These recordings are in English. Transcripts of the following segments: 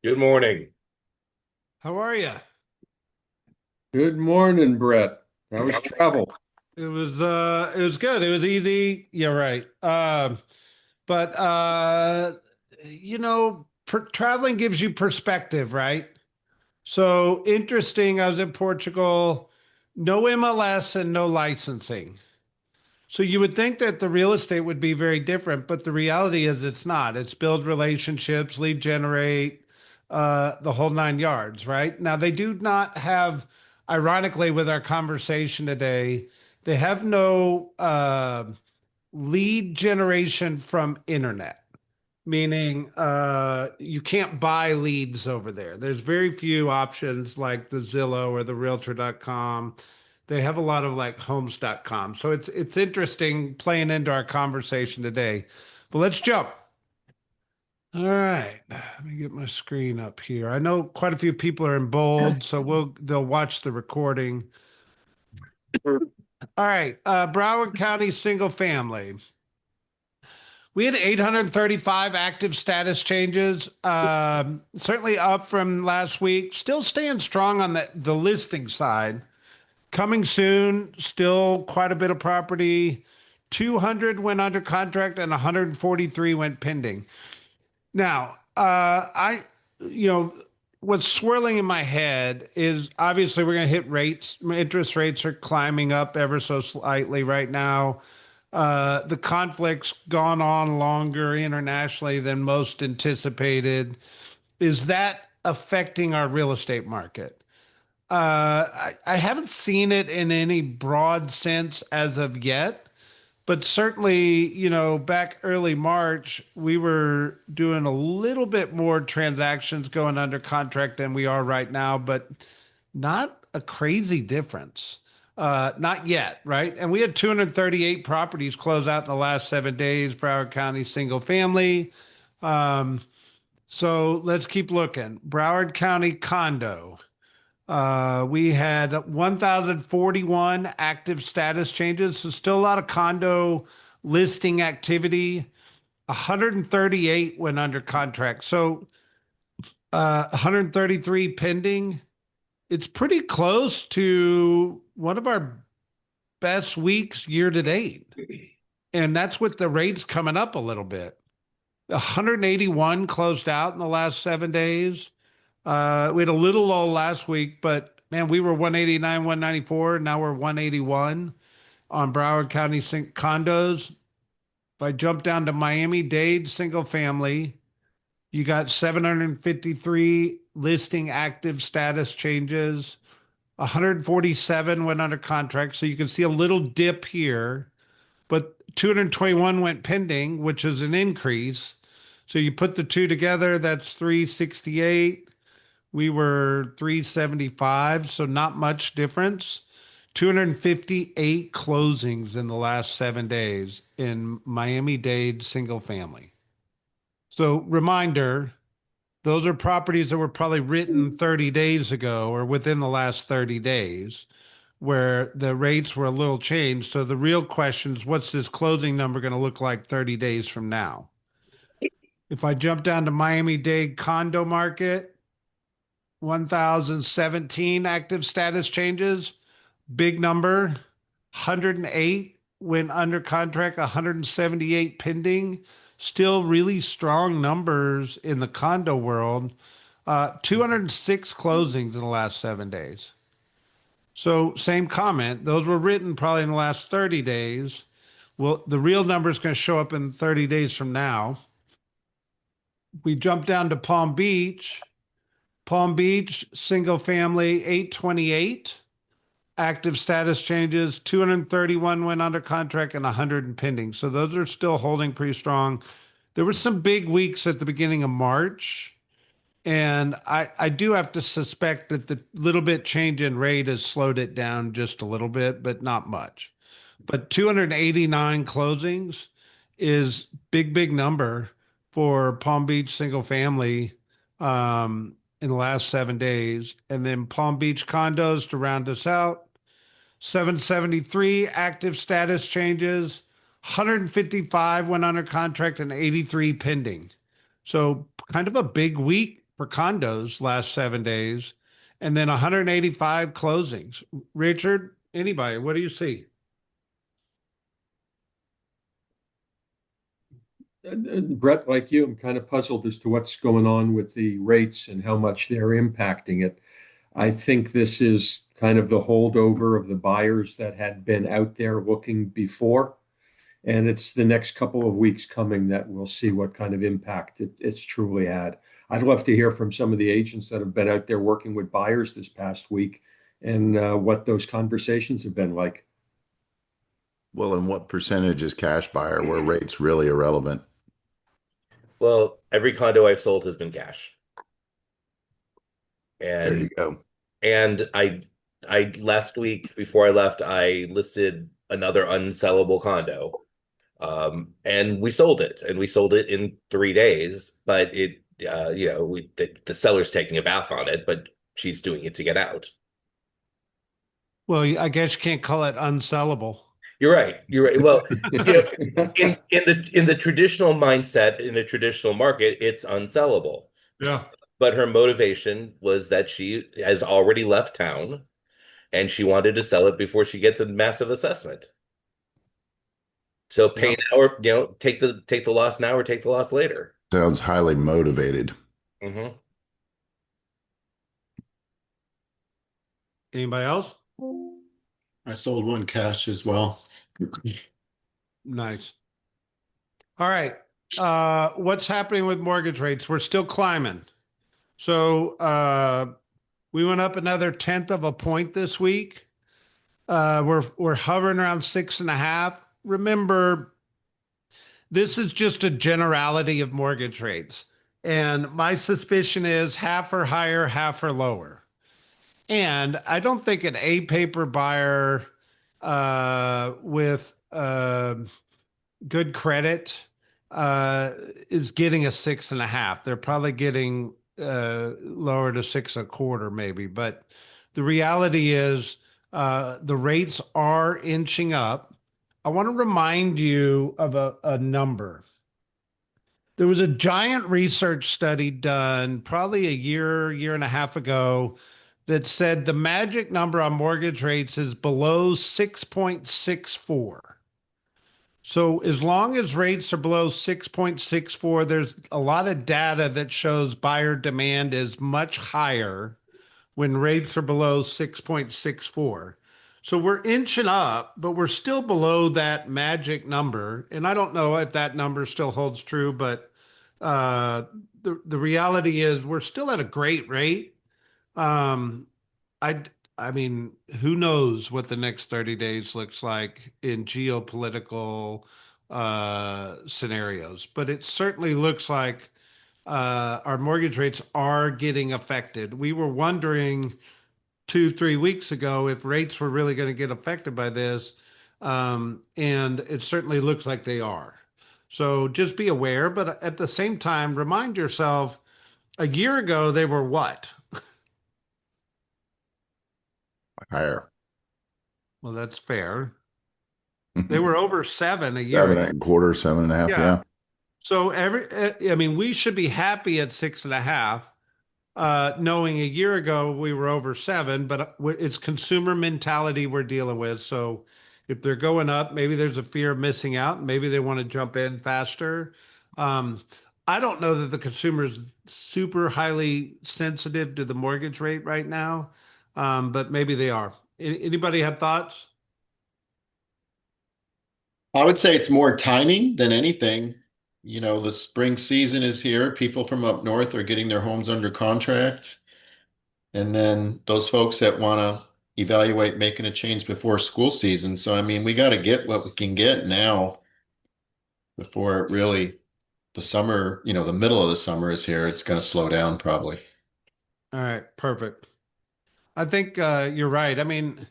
Good morning. How are you? Good morning, Brett. How was travel? It was good. It was easy. Yeah, right. But traveling gives you perspective, right? So interesting. I was in Portugal, no MLS and no licensing. So you would think that the real estate would be very different, but the reality is it's not. It's build relationships, lead generate, the whole nine yards, right? Now they do not have, ironically, with our conversation today, they have no lead generation from internet, meaning you can't buy leads over there. There's very few options like the Zillow or the realtor.com. They have a lot of like homes.com. So it's interesting playing into our conversation today. But let's jump. All right. Let me get my screen up here. I know quite a few people are in bold, so they'll watch the recording. All right. Broward County single family. We had 835 active status changes, certainly up from last week. Still staying strong on the listing side. Coming soon, still quite a bit of property. 200 went under contract and 143 went pending. Now, you know, what's swirling in my head is obviously we're going to hit rates. Interest rates are climbing up ever so slightly right now. The conflict's gone on longer internationally than most anticipated. Is that affecting our real estate market? I haven't seen it in any broad sense as of yet, but certainly, back early March, we were doing a little bit more transactions going under contract than we are right now, but not a crazy difference. Not yet, right? And we had 238 properties close out in the last 7 days, Broward County single family. Um, so let's keep looking. Broward County condo. We had 1,041 active status changes. So still a lot of condo listing activity. 138 went under contract. So 133 pending. It's pretty close to one of our best weeks year to date. And that's with the rates coming up a little bit. 181 closed out in the last 7 days. We had a little low last week, but man, we were 189, 194. Now we're 181 on Broward County condos. If I jump down to Miami-Dade single family, you got 753 listing active status changes. 147 went under contract. So you can see a little dip here, but 221 went pending, which is an increase. So you put the two together, that's 368. We were 375, so not much difference. 258 closings in the last 7 days in Miami-Dade single family. So reminder, those are properties that were probably written 30 days ago or within the last 30 days where the rates were a little changed. So the real question is, what's this closing number going to look like 30 days from now? If I jump down to Miami-Dade condo market, 1,017 active status changes, big number. 108 went under contract, 178 pending. Still really strong numbers in the condo world. 206 closings in the last 7 days. So, same comment. Those were written probably in the last 30 days. Well, the real number is going to show up in 30 days from now. We jump down to Palm Beach. Palm Beach, single family, 828. Active status changes, 231 went under contract and 100 pending. So those are still holding pretty strong. There were some big weeks at the beginning of March. And I do have to suspect that the little bit change in rate has slowed it down just a little bit, but not much. But 289 closings is big number for Palm Beach single family in the last 7 days. And then Palm Beach condos to round us out. 773 active status changes, 155 went under contract and 83 pending. So kind of a big week for condos last 7 days, and then 185 closings. Richard, anybody, what do you see? Brett, like you, I'm kind of puzzled as to what's going on with the rates and how much they're impacting it. I think this is kind of the holdover of the buyers that had been out there looking before. And it's the next couple of weeks coming that we'll see what kind of impact it's truly had. I'd love to hear from some of the agents that have been out there working with buyers this past week and what those conversations have been like. Well, and what percentage is cash buyer where rates really irrelevant? Well, every condo I've sold has been cash. There you And go. and I last week before I left, I listed another unsellable condo. And we sold it, and we sold it in 3 days, but the seller's taking a bath on it, but she's doing it to get out. Well, I guess you can't call it unsellable. You're right. You're right. Well, in the traditional mindset, in a traditional market, it's unsellable. Yeah. But her motivation was that she has already left town and she wanted to sell it before she gets a massive assessment. So pay now or take the loss now or take the loss later. Sounds highly motivated. Hmm. Anybody else? I sold one cash as well. Nice. All right. What's happening with mortgage rates? We're still climbing. So we went up another tenth of a point this week. We're hovering around 6.5. Remember, this is just a generality of mortgage rates. And my suspicion is half are higher, half are lower. And I don't think an A paper buyer with good credit is getting a 6.5. They're probably getting lower to 6.25, maybe. But the reality is the rates are inching up. I want to remind you of a number. There was a giant research study done probably a year and a half ago that said the magic number on mortgage rates is below 6.64. So as long as rates are below 6.64, there's a lot of data that shows buyer demand is much higher when rates are below 6.64. So we're inching up, but we're still below that magic number. And I don't know if that number still holds true, but uh, the reality is we're still at a great rate. Um, I I mean, who knows what the next 30 days looks like in geopolitical scenarios, but it certainly looks like our mortgage rates are getting affected. We were wondering 2, 3 weeks ago if rates were really going to get affected by this, and it certainly looks like they are. So just be aware, but at the same time, remind yourself a year ago they were what? Higher. Well, that's fair. They were over 7 a year Seven ago. and a quarter, 7.5. Yeah. Yeah. So I mean, we should be happy at 6.5, knowing a year ago we were over 7, but it's consumer mentality we're dealing with. So if they're going up, maybe there's a fear of missing out. Maybe they want to jump in faster. Um, I don't know that the consumer is super highly sensitive to the mortgage rate right now, but maybe they are. Anybody have thoughts? I would say it's more timing than anything. The spring season is here. People from up north are getting their homes under contract. And then those folks that want to evaluate making a change before school season. So, I mean, we got to get what we can get now before it really, the summer, the middle of the summer is here. It's going to slow down probably. All right, perfect. I think you're right. I mean,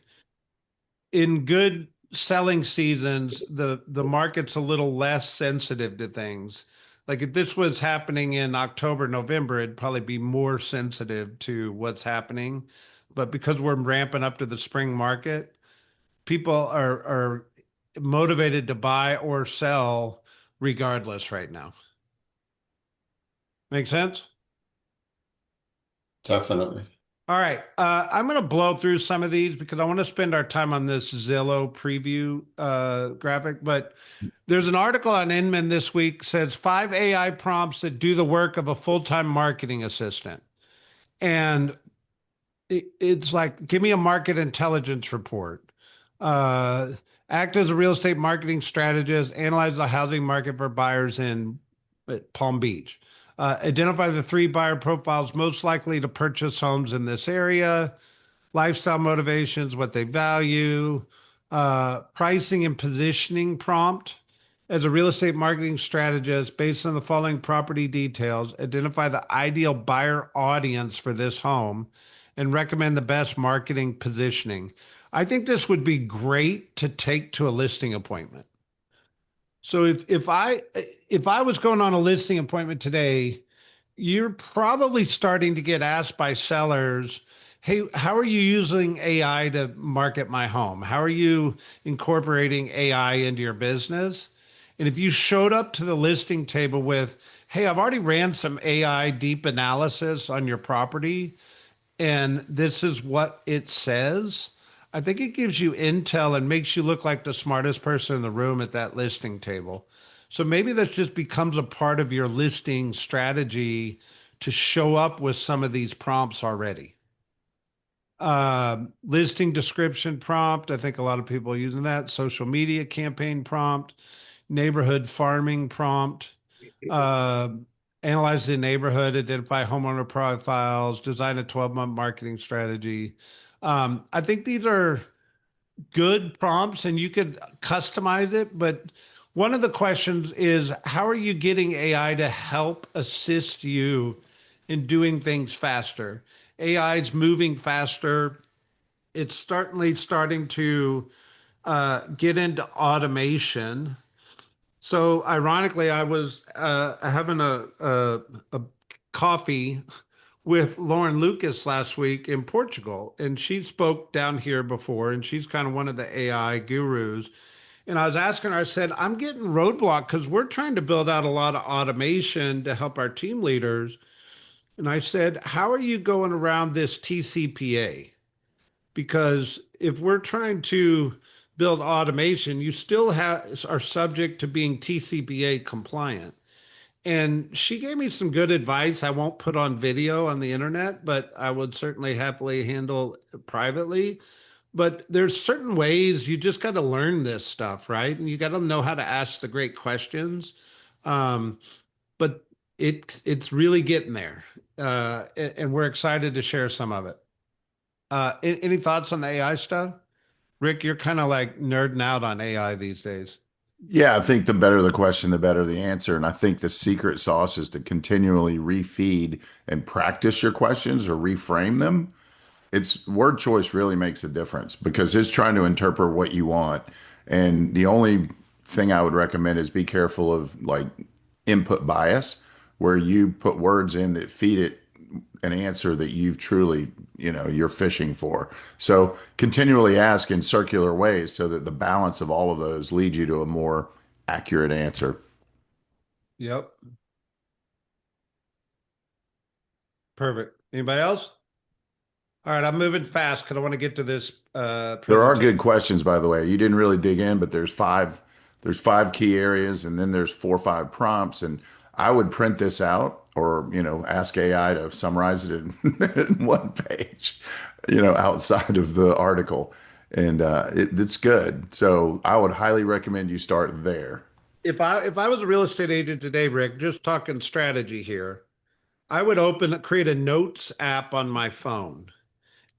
in good selling seasons, the market's a little less sensitive to things. Like if this was happening in October, November, it'd probably be more sensitive to what's happening. But because we're ramping up to the spring market, people are motivated to buy or sell regardless right now. Make sense? Definitely. All right. I'm going to blow through some of these because I want to spend our time on this Zillow preview graphic. But there's an article on Inman this week says 5 AI prompts that do the work of a full-time marketing assistant. And it's like, give me a market intelligence report. Uh, Act as a real estate marketing strategist, analyze the housing market for buyers in Palm Beach. Identify the 3 buyer profiles most likely to purchase homes in this area, lifestyle motivations, what they value, pricing and positioning prompt. As a real estate marketing strategist, based on the following property details, identify the ideal buyer audience for this home and recommend the best marketing positioning. I think this would be great to take to a listing appointment. So if I was going on a listing appointment today, you're probably starting to get asked by sellers, hey, how are you using AI to market my home? How are you incorporating AI into your business? And if you showed up to the listing table with, hey, I've already ran some AI deep analysis on your property, and this is what it says, I think it gives you intel and makes you look like the smartest person in the room at that listing table. So maybe that just becomes a part of your listing strategy to show up with some of these prompts already. Listing description prompt. I think a lot of people are using that. Social media campaign prompt, neighborhood farming prompt, uh, analyze the neighborhood, identify homeowner profiles, design a 12-month marketing strategy. I think these are good prompts and you could customize it. But one of the questions is, how are you getting AI to help assist you in doing things faster? AI is moving faster. It's certainly starting to get into automation. So ironically, I was having a coffee with Lauren Lucas last week in Portugal, and she spoke down here before, and she's kind of one of the AI gurus. And I was asking her, I said, I'm getting roadblocked because we're trying to build out a lot of automation to help our team leaders. And I said, how are you going around this TCPA? Because if we're trying to build automation, you still are subject to being TCPA compliant. And she gave me some good advice. I won't put on video on the internet, but I would certainly happily handle privately. But there's certain ways you just got to learn this stuff, right? And you got to know how to ask the great questions. Um, but it's really getting there, and we're excited to share some of it. Any thoughts on the AI stuff? Rick, you're kind of like nerding out on AI these days. Yeah, I think the better the question, the better the answer. And I think the secret sauce is to continually refeed and practice your questions or reframe them. It's word choice really makes a difference because it's trying to interpret what you want. And the only thing I would recommend is be careful of like input bias, where you put words in that feed it an answer that you've truly, you're fishing for. So continually ask in circular ways so that the balance of all of those lead you to a more accurate answer. Yep. Perfect. Anybody else? All right, I'm moving fast because I want to get to this There are presentation. good questions, by the way. You didn't really dig in, but there's five key areas, and then there's 4 or 5 prompts. And I would print this out, or ask AI to summarize it in one page, outside of the article, and it's good. So I would highly recommend you start there. If I was a real estate agent today, Rick, just talking strategy here, I would create a notes app on my phone,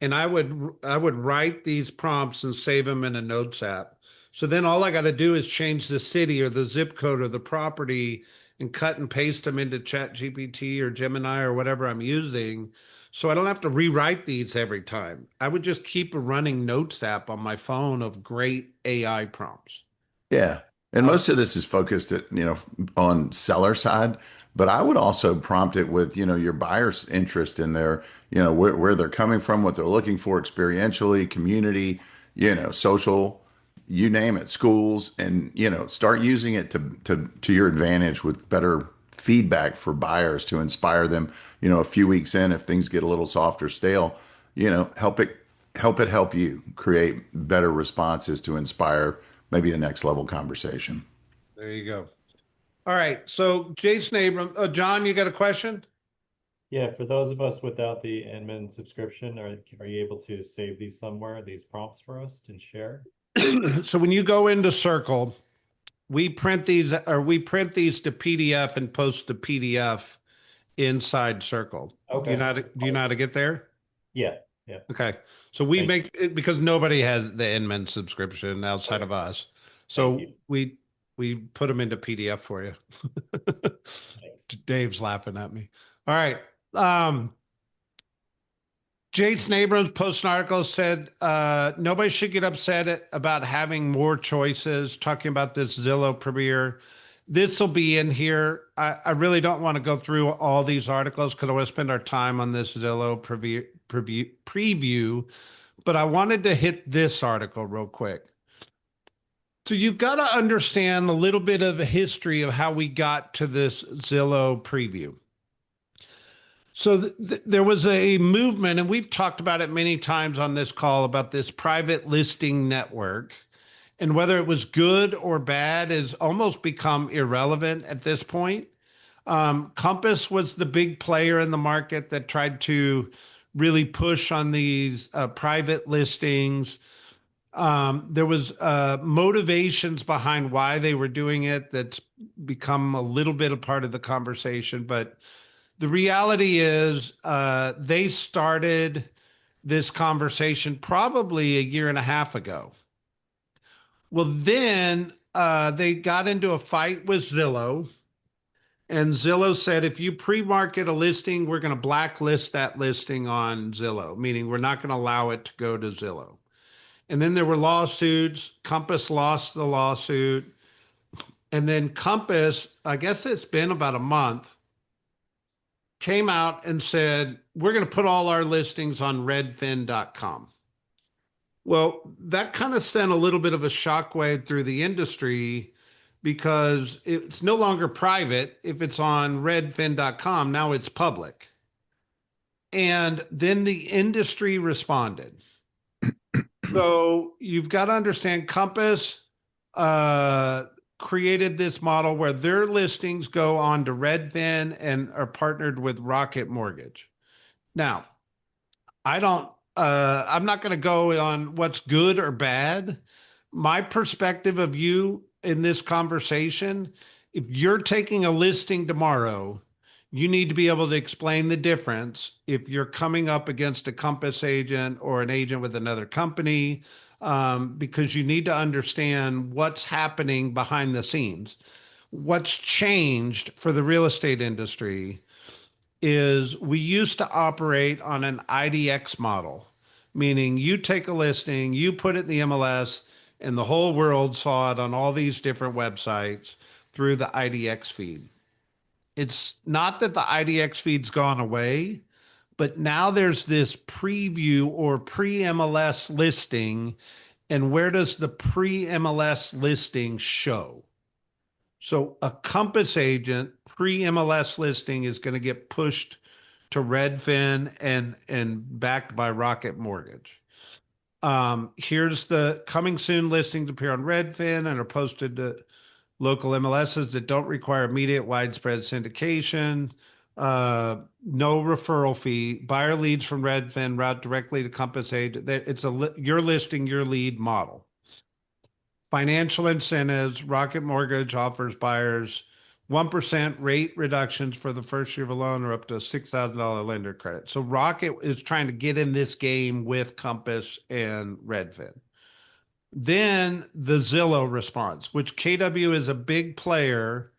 and I would write these prompts and save them in a notes app. So then all I got to do is change the city or the zip code or the property and cut and paste them into Chat GPT or Gemini or whatever I'm using. So I don't have to rewrite these every time. I would just keep a running notes app on my phone of great AI prompts. Yeah. And Uh, most of this is focused on seller side, but I would also prompt it with, your buyer's interest in their, where they're coming from, what they're looking for experientially, community, social, you name it, schools, and, start using it to your advantage with better feedback for buyers to inspire them, a few weeks in, if things get a little soft or stale, help you create better responses to inspire maybe the next level conversation. There you go. All right. So Jason Abrams, John, you got a question? Yeah, for those of us without the admin subscription, are you able to save these somewhere, these prompts for us to share? So when you go into Circle, we print these to PDF and post the PDF inside Circle. Okay. Do you know how to get there? Yeah. Yeah. Okay. So we make it because nobody has the Inman subscription outside of us. So we put them into PDF for you. Dave's laughing at me. All right. Jason Abrams posted an article, said nobody should get upset about having more choices, talking about this Zillow Premier. This will be in here. I really don't want to go through all these articles because I want to spend our time on this Zillow preview, but I wanted to hit this article real quick. So you've got to understand a little bit of a history of how we got to this Zillow preview. So there was a movement, and we've talked about it many times on this call, about this private listing network. And whether it was good or bad has almost become irrelevant at this point. Compass was the big player in the market that tried to really push on these private listings. There was motivations behind why they were doing it that's become a little bit a part of the conversation, but the reality is they started this conversation probably a year and a half ago. Well, then they got into a fight with Zillow, and Zillow said, if you pre-market a listing, we're going to blacklist that listing on Zillow, meaning we're not going to allow it to go to Zillow. And then there were lawsuits. Compass lost the lawsuit. And then Compass, I guess it's been about a month, came out and said, we're going to put all our listings on redfin.com. Well, that kind of sent a little bit of a shockwave through the industry because it's no longer private. If it's on redfin.com, now it's public. And then the industry responded. So you've got to understand Compass created this model where their listings go on to Redfin and are partnered with Rocket Mortgage. Now, I'm not going to go on what's good or bad. My perspective of you in this conversation, if you're taking a listing tomorrow, you need to be able to explain the difference if you're coming up against a Compass agent or an agent with another company, because you need to understand what's happening behind the scenes. What's changed for the real estate industry is we used to operate on an IDX model, meaning you take a listing, you put it in the MLS, and the whole world saw it on all these different websites through the IDX feed. It's not that the IDX feed's gone away, but now there's this preview or pre-MLS listing. And where does the pre-MLS listing show? So a Compass agent pre-MLS listing is going to get pushed to Redfin and backed by Rocket Mortgage. Here's the coming soon listings appear on Redfin and are posted to local MLSs that don't require immediate widespread syndication, no referral fee, buyer leads from Redfin route directly to Compass agent. It's your listing, your lead model. Financial incentives, Rocket Mortgage offers buyers 1% rate reductions for the first year of a loan or up to a $6,000 lender credit. So Rocket is trying to get in this game with Compass and Redfin. Then the Zillow response, which KW is a big player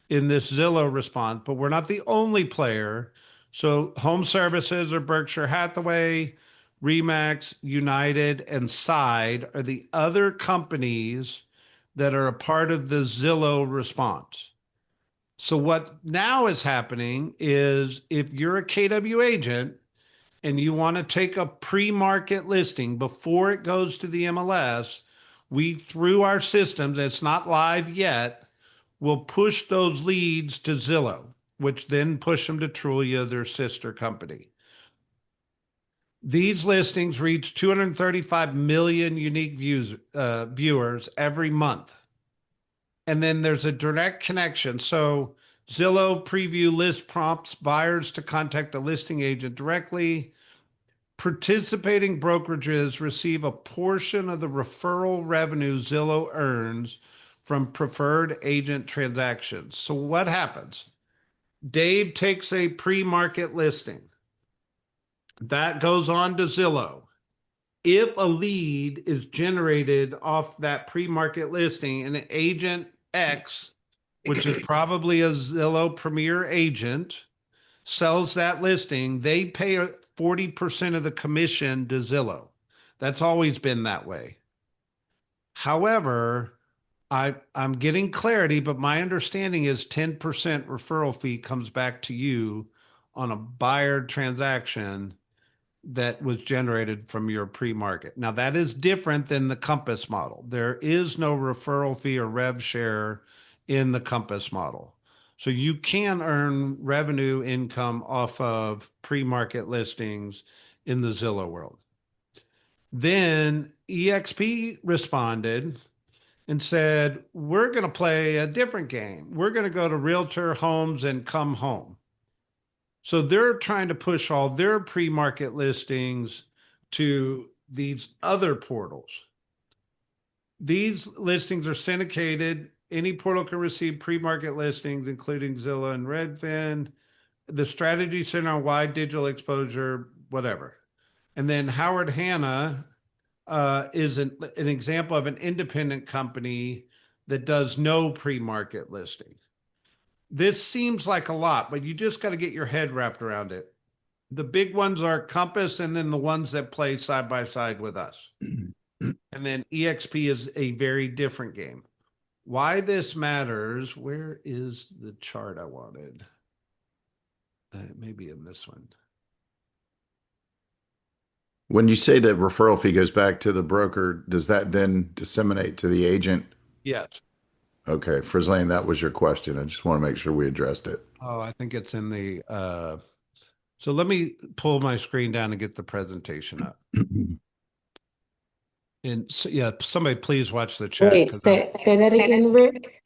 in this Zillow response, but we're not the only player. So Home Services or Berkshire Hathaway, Remax, United, and Side are the other companies that are a part of the Zillow response. So what now is happening is if you're a KW agent and you want to take a pre-market listing before it goes to the MLS, we, through our systems, it's not live yet, will push those leads to Zillow, which then push them to Trulia, their sister company. These listings reach 235 million unique viewers every month. And then there's a direct connection. So Zillow Preview list prompts buyers to contact a listing agent directly. Participating brokerages receive a portion of the referral revenue Zillow earns from preferred agent transactions. So what happens? Dave takes a pre-market listing. That goes on to Zillow. If a lead is generated off that pre-market listing and agent X, which is probably a Zillow Premier agent, sells that listing, they pay 40% of the commission to Zillow. That's always been that way. However, I'm getting clarity, but my understanding is 10% referral fee comes back to you on a buyer transaction that was generated from your pre-market. Now that is different than the Compass model. There is no referral fee or rev share in the Compass model. So you can earn revenue income off of pre-market listings in the Zillow world. Then EXP responded and said, we're going to play a different game. We're going to go to Realtor Homes and Come Home. So they're trying to push all their pre-market listings to these other portals. These listings are syndicated. Any portal can receive pre-market listings, including Zillow and Redfin. The strategy center on wide digital exposure, whatever. And then Howard Hanna is an example of an independent company that does no pre-market listing. This seems like a lot, but you just got to get your head wrapped around it. The big ones are Compass and then the ones that play side by side with us. And then EXP is a very different game. Why this matters, where is the chart I wanted? Maybe in this one. When you say that referral fee goes back to the broker, does that then disseminate to the agent? Yes. Okay, Frizzlane, that was your question. I just want to make sure we addressed it. Oh, I think it's in the, so let me pull my screen down and get the presentation up. And so, yeah, somebody please watch the chat. Wait, say that again, Rick.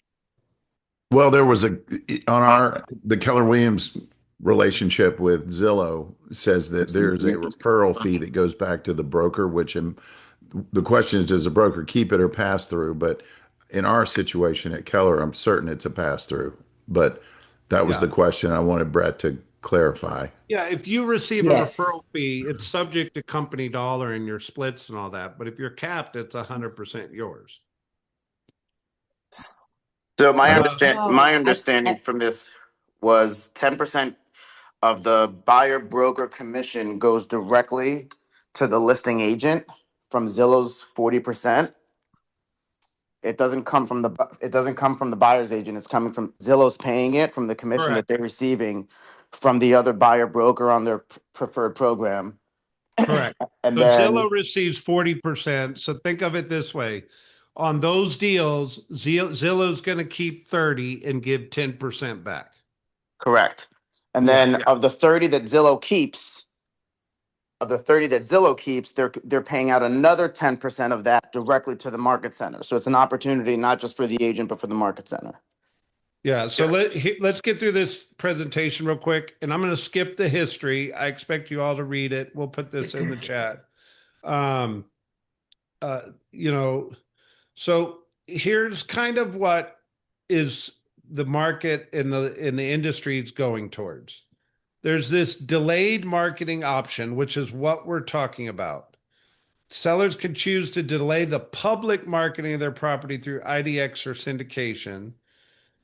Well, there was the Keller Williams relationship with Zillow says that there's a referral fee that goes back to the broker, the question is, does the broker keep it or pass through? But in our situation at Keller, I'm certain it's a pass through. But that was the question I wanted Brett to clarify. Yeah, if you receive a referral fee, it's subject to company dollar and your splits and all that. But if you're capped, it's 100% yours. So my understanding from this was 10% of the buyer broker commission goes directly to the listing agent from Zillow's 40%. It doesn't come from the buyer's agent. It's coming from Zillow's paying it from the commission that they're receiving from the other buyer broker on their preferred program. Correct. And so then Zillow receives 40%. So think of it this way. On those deals, Zillow's going to keep 30 and give 10% back. correct. And then of the 30 that Zillow keeps, they're paying out another 10% of that directly to the market center. So it's an opportunity not just for the agent, but for the market center. Yeah. So let's get through this presentation real quick, and I'm going to skip the history. I expect you all to read it. We'll put this in the chat. So here's kind of what is the market in the industry is going towards. There's this delayed marketing option, which is what we're talking about. Sellers can choose to delay the public marketing of their property through IDX or syndication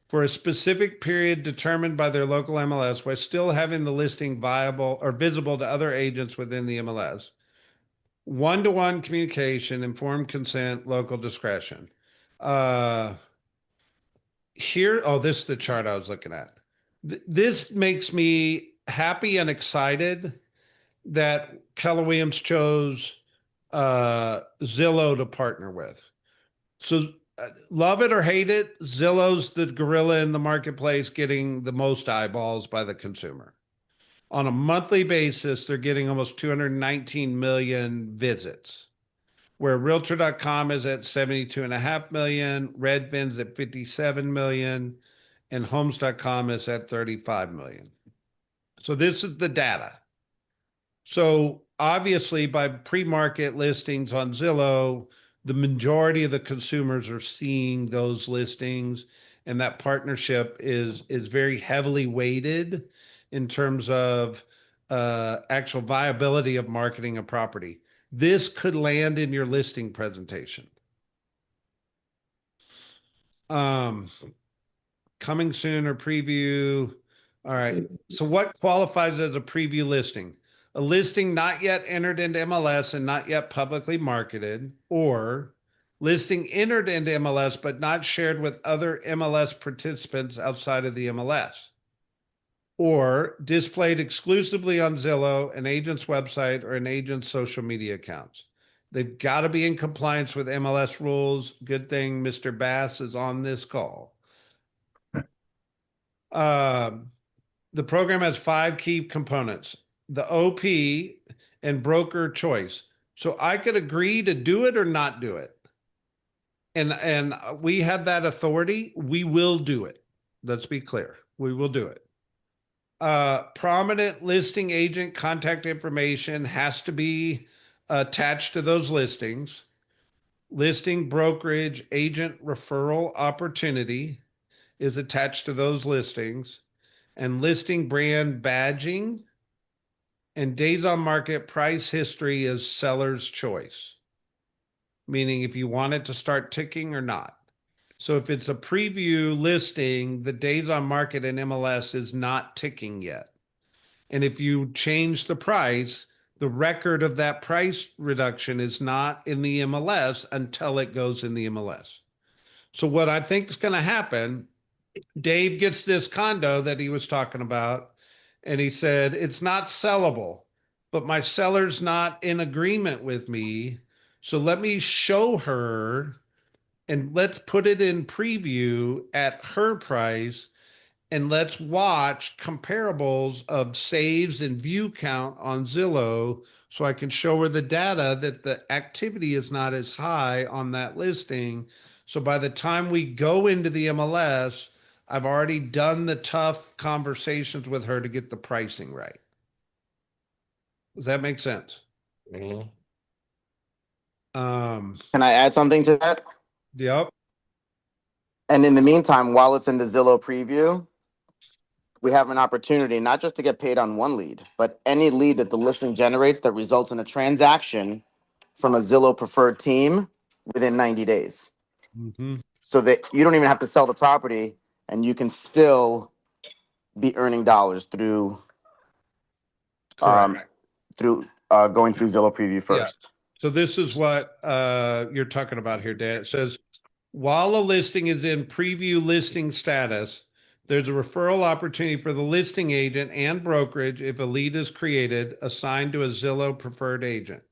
for a specific period determined by their local MLS while still having the listing viable or visible to other agents within the MLS. One-to-one communication, informed consent, local discretion. This is the chart I was looking at. This makes me happy and excited that Keller Williams chose Zillow to partner with. So love it or hate it, Zillow's the gorilla in the marketplace getting the most eyeballs by the consumer. On a monthly basis, they're getting almost 219 million visits, where realtor.com is at 72.5 million, Redfin's at 57 million, and homes.com is at 35 million. So this is the data. So obviously, by pre-market listings on Zillow, the majority of the consumers are seeing those listings, and that partnership is very heavily weighted in terms of actual viability of marketing a property. This could land in your listing presentation. Coming soon or preview. All right. So what qualifies as a preview listing? A listing not yet entered into MLS and not yet publicly marketed, or listing entered into MLS but not shared with other MLS participants outside of the MLS, or displayed exclusively on Zillow, an agent's website, or an agent's social media accounts. They've got to be in compliance with MLS rules. Good thing Mr. Bass is on this call. The program has 5 key components: the OP and broker choice. So I could agree to do it or not do it. And we have that authority. We will do it. Let's be clear. We will do it. Prominent listing agent contact information has to be attached to those listings. Listing brokerage agent referral opportunity is attached to those listings, and listing brand badging and days on market price history is seller's choice, meaning if you want it to start ticking or not. So if it's a preview listing, the days on market in MLS is not ticking yet. And if you change the price, the record of that price reduction is not in the MLS until it goes in the MLS. So what I think is going to happen, Dave gets this condo that he was talking about, and he said, it's not sellable, but my seller's not in agreement with me. So let me show her and let's put it in preview at her price, and let's watch comparables of saves and view count on Zillow so I can show her the data that the activity is not as high on that listing. So by the time we go into the MLS, I've already done the tough conversations with her to get the pricing right. Does that make sense? Mhm. Can I add something to that? Yep. And in the meantime, while it's in the Zillow preview, we have an opportunity not just to get paid on one lead, but any lead that the listing generates that results in a transaction from a Zillow preferred team within 90 days. Mm-hmm. So that you don't even have to sell the property and you can still be earning dollars through Correct. going through Zillow preview Yeah. first. So this is what you're talking about here, Dan. It says, while a listing is in preview listing status, there's a referral opportunity for the listing agent and brokerage if a lead is created assigned to a Zillow preferred agent,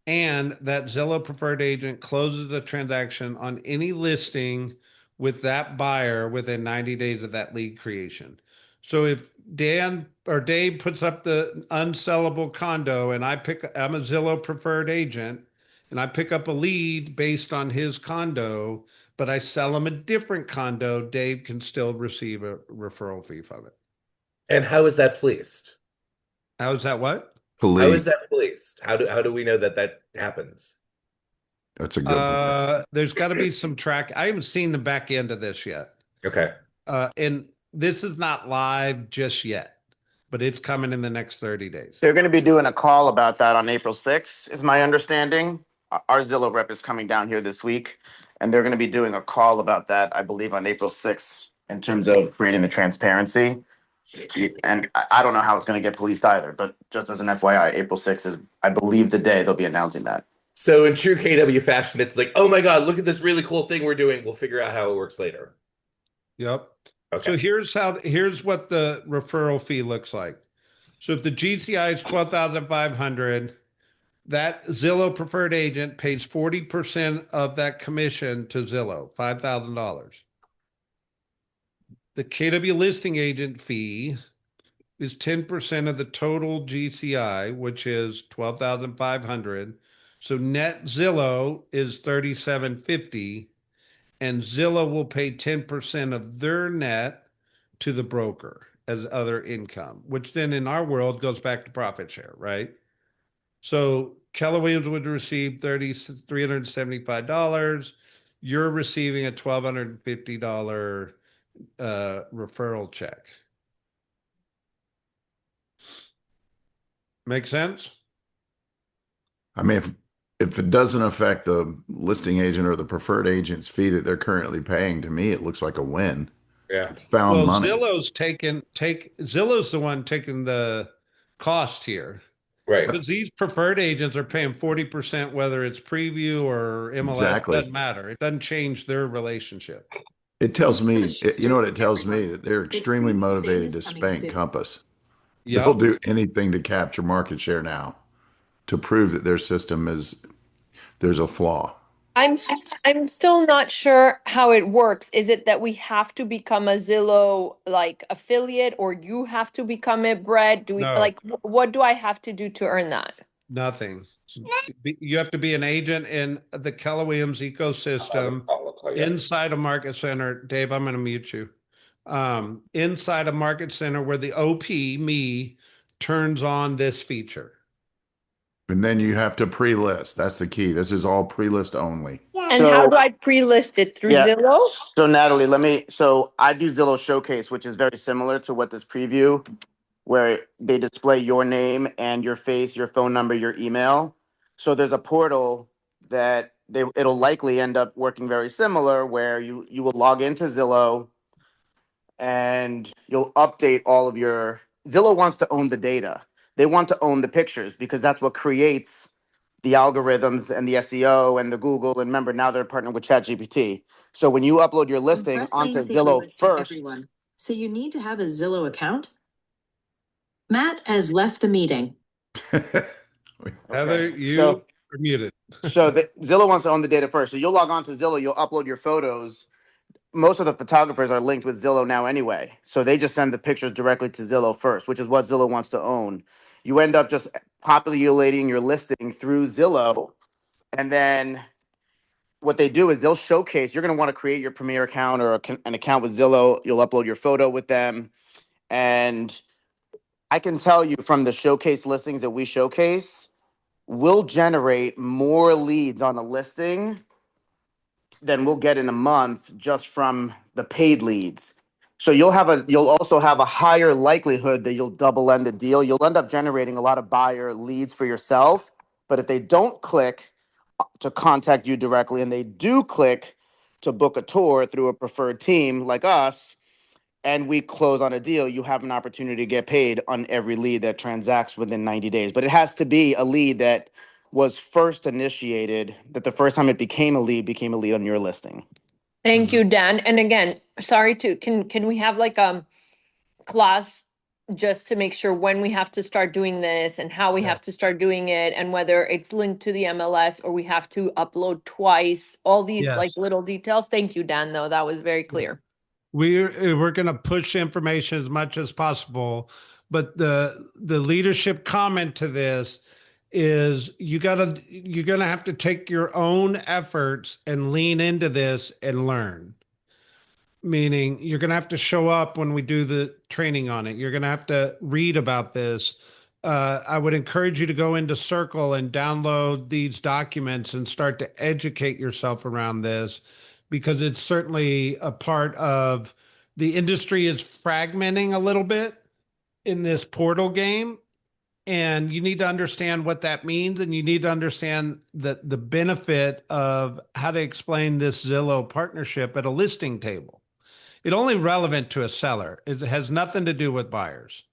and that Zillow preferred agent closes a transaction on any listing with that buyer within 90 days of that lead creation. So if Dan or Dave puts up the unsellable condo and I'm a Zillow preferred agent and I pick up a lead based on his condo, but I sell him a different condo, Dave can still receive a referral fee from it. And how is that policed? How is that what? How is that policed? How do we know that that happens? That's a good point. There's got to be some track. I haven't seen the back end of this yet. Okay. And this is not live just yet, but it's coming in the next 30 days. They're going to be doing a call about that on April 6th, is my understanding. Our Zillow rep is coming down here this week, and they're going to be doing a call about that, I believe, on April 6th in terms of creating the transparency. And I don't know how it's going to get policed either, but just as an FYI, April 6th is, I believe, the day they'll be announcing that. So in true KW fashion, it's like, oh my God, look at this really cool thing we're doing. We'll figure out how it works later. Yep. Okay. So here's what the referral fee looks like. So if the GCI is 12,500, That Zillow preferred agent pays 40% of that commission to Zillow, $5,000. The KW listing agent fee is 10% of the total GCI, which is 12,500. So net Zillow is 3750, and Zillow will pay 10% of their net to the broker as other income, which then in our world goes back to profit share, right? So Keller Williams would receive $375. You're receiving a $1,250 referral check. Make sense? I mean, if it doesn't affect the listing agent or the preferred agent's fee that they're currently paying, to me, it looks like a win. Yeah. It's found Well, money. Zillow's the one taking the cost here. Right. Because these preferred agents are paying 40%, whether it's preview or MLS, Exactly. doesn't matter. It doesn't change their relationship. It tells me, you know what it tells me? That they're extremely motivated to spank Compass. They'll Yep. do anything to capture market share now to prove that their system there's a flaw. I'm still not sure how it works. Is it that we have to become a Zillow like affiliate, or you have to become it, Brett? Do we No. like what do I have to do to earn that? Nothing. You have to be an agent in the Keller Williams ecosystem I'll call you. inside a market center. Dave, I'm going to mute you. Inside a market center where the OP, me, turns on this feature. And then you have to pre-list. That's the key. This is all pre-list only. And how do I pre-list it through Zillow? So Natalie, so I do Zillow Showcase, which is very similar to what this preview, where they display your name and your face, your phone number, your email. So there's a portal that it'll likely end up working very similar, where you will log into Zillow and you'll update all of your. Zillow wants to own the data. They want to own the pictures because that's what creates the algorithms and the SEO and the Google. And remember, now they're partnered with ChatGPT. So when you upload your listing onto Zillow first. So you need to have a Zillow account? Matt has left the meeting. Heather, you are muted. So Zillow wants to own the data first. So you'll log on to Zillow, you'll upload your photos. Most of the photographers are linked with Zillow now anyway. So they just send the pictures directly to Zillow first, which is what Zillow wants to own. You end up just populating your listing through Zillow. And then what they do is they'll showcase, you're going to want to create your Premier account or an account with Zillow. You'll upload your photo with them. And I can tell you from the showcase listings that we showcase, we'll generate more leads on a listing than we'll get in a month just from the paid leads. So you'll also have a higher likelihood that you'll double end the deal. You'll end up generating a lot of buyer leads for yourself. But if they don't click to contact you directly and they do click to book a tour through a preferred team like us, and we close on a deal, you have an opportunity to get paid on every lead that transacts within 90 days. But it has to be a lead that was first initiated, that the first time it became a lead on your listing. Thank you, Dan. And again, sorry to can we have like class just to make sure when we have to start doing this and how we have to start doing it and whether it's linked to the MLS or we have to upload twice, all these like little details. Thank you, Dan, though. That was very clear. We're going to push information as much as possible, but the leadership comment to this is you're going to have to take your own efforts and lean into this and learn. Meaning you're going to have to show up when we do the training on it. You're going to have to read about this. I would encourage you to go into Circle and download these documents and start to educate yourself around this, because it's certainly a part of the industry is fragmenting a little bit in this portal game. And you need to understand what that means. And you need to understand the benefit of how to explain this Zillow partnership at a listing table. It's only relevant to a seller. It has nothing to do with buyers.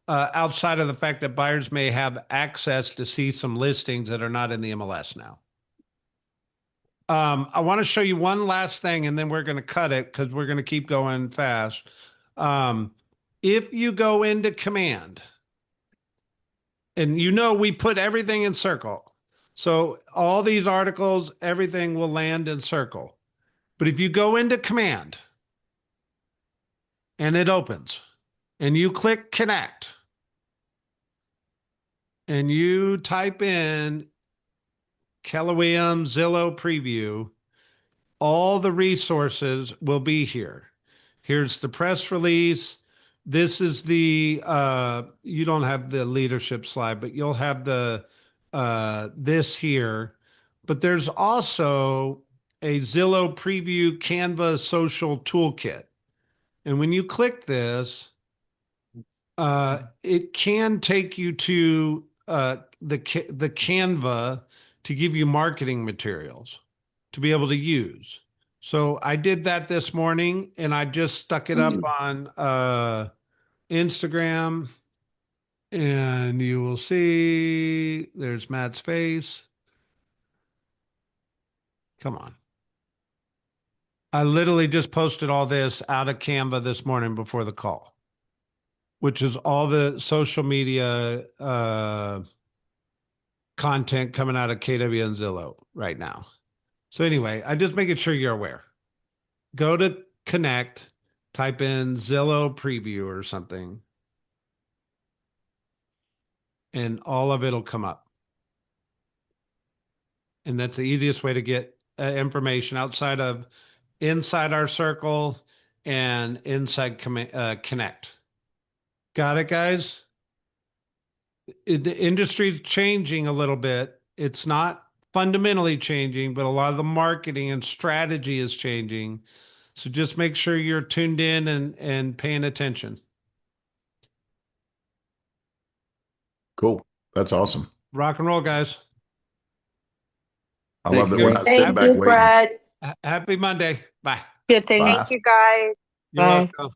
Outside of the fact that buyers may have access to see some listings that are not in the MLS now. I want to show you one last thing, and then we're going to cut it because we're going to keep going fast. If you go into command And we put everything in circle. So all these articles, everything will land in circle. But if you go into command and it opens and you click connect and you type in Keller Williams Zillow Preview, all the resources will be here. Here's the press release. This is the you don't have the leadership slide, but you'll have the this here. But there's also a Zillow Preview Canva social toolkit. And when you click this, it can take you to the Canva to give you marketing materials to be able to use. So I did that this morning, and I just stuck it up on Instagram, and you will see there's Matt's face. Come on. I literally just posted all this out of Canva this morning before the call, which is all the social media content coming out of KW and Zillow right now. So anyway, I just making sure you're aware. Go to connect, type in Zillow Preview or something, and all of it'll come up. And that's the easiest way to get information inside our circle and inside connect. Got it, guys? The industry's changing a little bit. It's not fundamentally changing, but a lot of the marketing and strategy is changing. So just make sure you're tuned in and paying attention. Cool. That's awesome. Rock and roll, guys. I Thank love that you, we're guys. not sitting Thank back you, waiting. Brett. Happy Monday. Bye. Good thing. Bye. Thank you, guys. You're Bye. welcome.